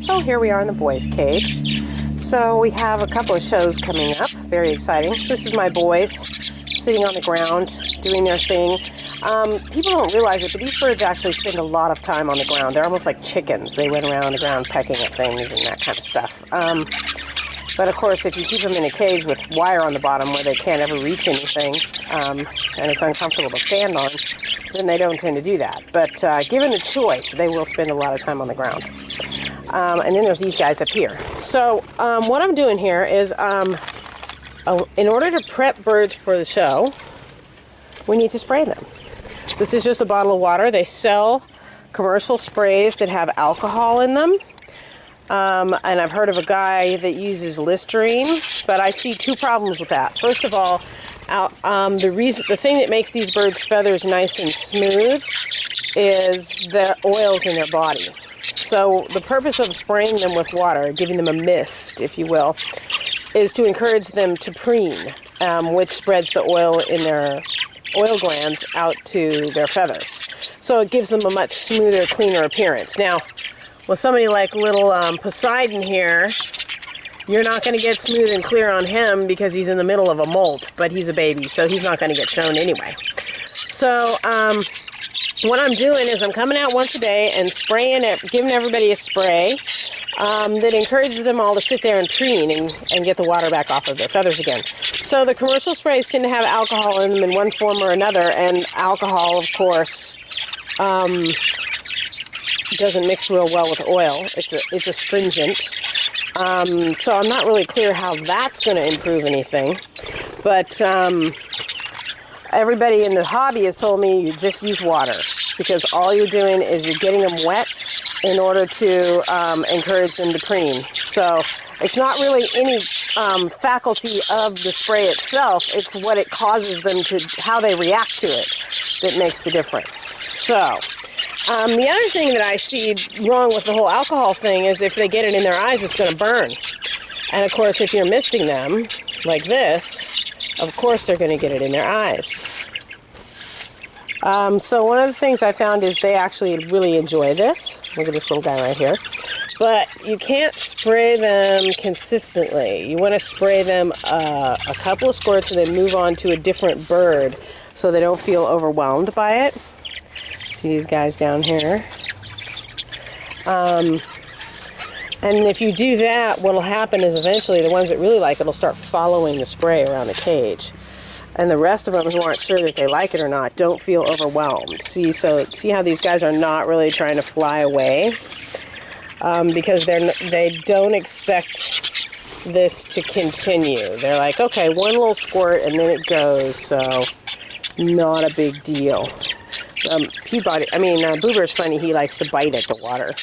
So here we are in the boys' cage. So we have a couple of shows coming up, very exciting. This is my boys sitting on the ground doing their thing. People don't realize it, but these birds actually spend a lot of time on the ground. They're almost like chickens. They run around the ground pecking at things and that kind of stuff. But of course, if you keep them in a cage with wire on the bottom where they can't ever reach anything, and it's uncomfortable to stand on, then they don't tend to do that. But given the choice, they will spend a lot of time on the ground. And then there's these guys up here. So what I'm doing here is, in order to prep birds for the show, we need to spray them. This is just a bottle of water. They sell commercial sprays that have alcohol in them. And I've heard of a guy that uses Listerine, but I see two problems with that. First of all, the thing that makes these birds' feathers nice and smooth is the oils in their body. So the purpose of spraying them with water, giving them a mist, if you will, is to encourage them to preen, which spreads the oil in their oil glands out to their feathers. So it gives them a much smoother, cleaner appearance. Now, with somebody like little Poseidon here, you're not going to get smooth and clear on him because he's in the middle of a molt, but he's a baby, so he's not going to get shown anyway. So what I'm doing is I'm coming out once a day and spraying it, giving everybody a spray that encourages them all to sit there and preen and get the water back off of their feathers again. So the commercial sprays tend to have alcohol in them in one form or another, and alcohol, of course, doesn't mix real well with oil. It's astringent. So I'm not really clear how that's going to improve anything. But everybody in the hobby has told me you just use water, because all you're doing is you're getting them wet in order to encourage them to preen. So it's not really any faculty of the spray itself. It's what it causes them to, how they react to it, that makes the difference. So the other thing that I see wrong with the whole alcohol thing is if they get it in their eyes, it's going to burn. And of course, if you're misting them like this, of course they're going to get it in their eyes. So one of the things I found is they actually really enjoy this. Look at this little guy right here. But you can't spray them consistently. You want to spray them a couple of squirts and then move on to a different bird so they don't feel overwhelmed by it. See these guys down here. And if you do that, what will happen is eventually the ones that really like it will start following the spray around the cage. And the rest of them who aren't sure that they like it or not don't feel overwhelmed. See how these guys are not really trying to fly away? Because they don't expect this to continue. They're like, okay, one little squirt and then it goes, so not a big deal. Boober's funny, he likes to bite at the water.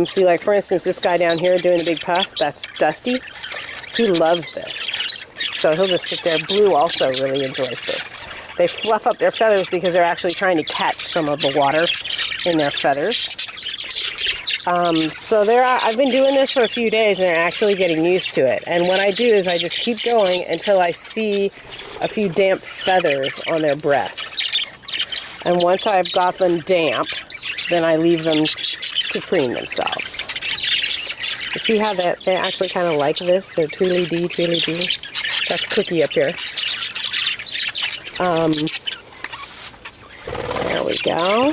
See, like for instance, this guy down here doing the big puff, that's Dusty. He loves this. So he'll just sit there. Blue also really enjoys this. They fluff up their feathers because they're actually trying to catch some of the water in their feathers. I've been doing this for a few days and they're actually getting used to it. And what I do is I just keep going until I see a few damp feathers on their breasts. And once I've got them damp, then I leave them to preen themselves. You see how they actually kind of like this? They're tweedly-dee, tweedly-dee. That's Cookie up here. There we go.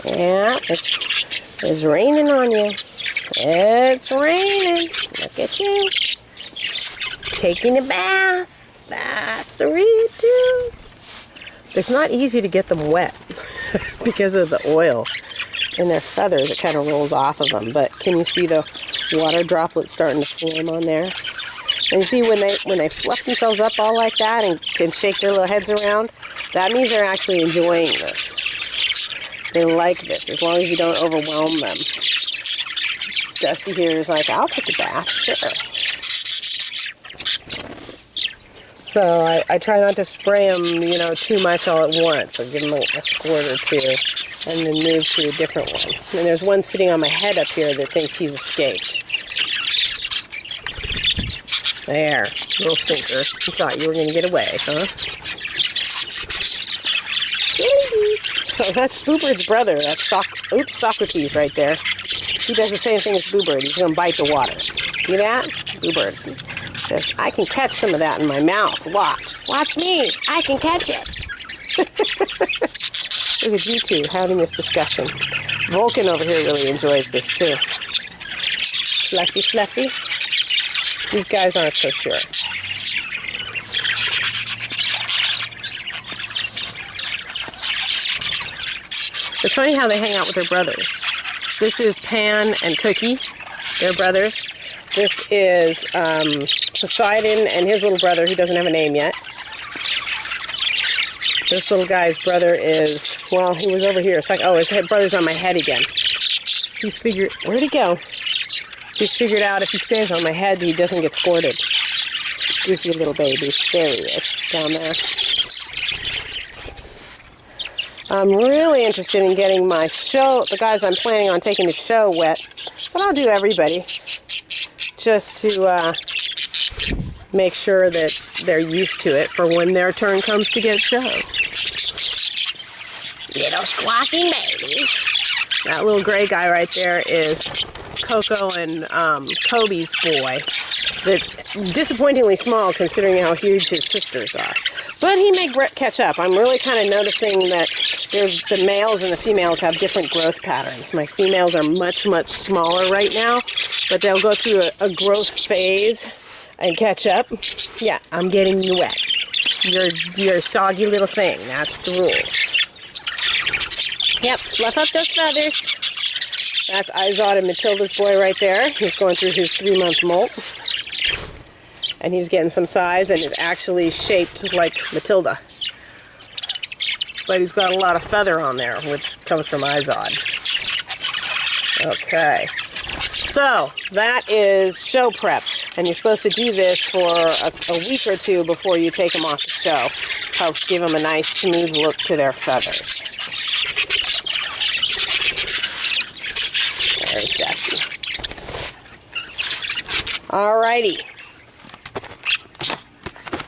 Yeah, it's raining on you. It's raining. Look at you. Taking a bath. That's the redo. It's not easy to get them wet because of the oil in their feathers. It kind of rolls off of them. But can you see the water droplets starting to form on there? And you see when they fluff themselves up all like that and can shake their little heads around, that means they're actually enjoying this. They like this, as long as you don't overwhelm them. Dusty here is like, I'll take a bath, sure. So I try not to spray them, too much all at once. I'll give them a squirt or two and then move to a different one. And there's one sitting on my head up here that thinks he's escaped. There, little stinker. You thought you were going to get away, huh? Oh, that's Boober's brother. That's Socrates right there. He does the same thing as Bluebird. He's going to bite the water. See that? Bluebird says, I can catch some of that in my mouth. Watch. Watch me. I can catch it. Look at you two having this discussion. Vulcan over here really enjoys this too. Fluffy, fluffy. These guys aren't so sure. It's funny how they hang out with their brothers. This is Pan and Cookie, their brothers. This is Poseidon and his little brother, who doesn't have a name yet. This little guy's brother is, well, he was over here. It's like, oh, his brother's on my head again. He's figured, where'd he go? He's figured out if he stays on my head, he doesn't get squirted. Goofy little baby. There he is, down there. I'm really interested in getting my show, the guys I'm planning on taking to show wet, but I'll do everybody just to make sure that they're used to it for when their turn comes to get showed. Little squawking babies. That little gray guy right there is Coco and Kobe's boy. That's disappointingly small considering how huge his sisters are. But he may catch up. I'm really kind of noticing that the males and the females have different growth patterns. My females are much, much smaller right now, but they'll go through a growth phase and catch up. Yeah, I'm getting you wet. You're a soggy little thing. That's the rules. Yep, fluff up those feathers. That's Izod and Matilda's boy right there. He's going through his 3-month molt. And he's getting some size and is actually shaped like Matilda. But he's got a lot of feather on there, which comes from Izod. Okay. So, that is show prep. And you're supposed to do this for a week or two before you take them off the show. Helps give them a nice smooth look to their feathers. Very sassy. Alrighty.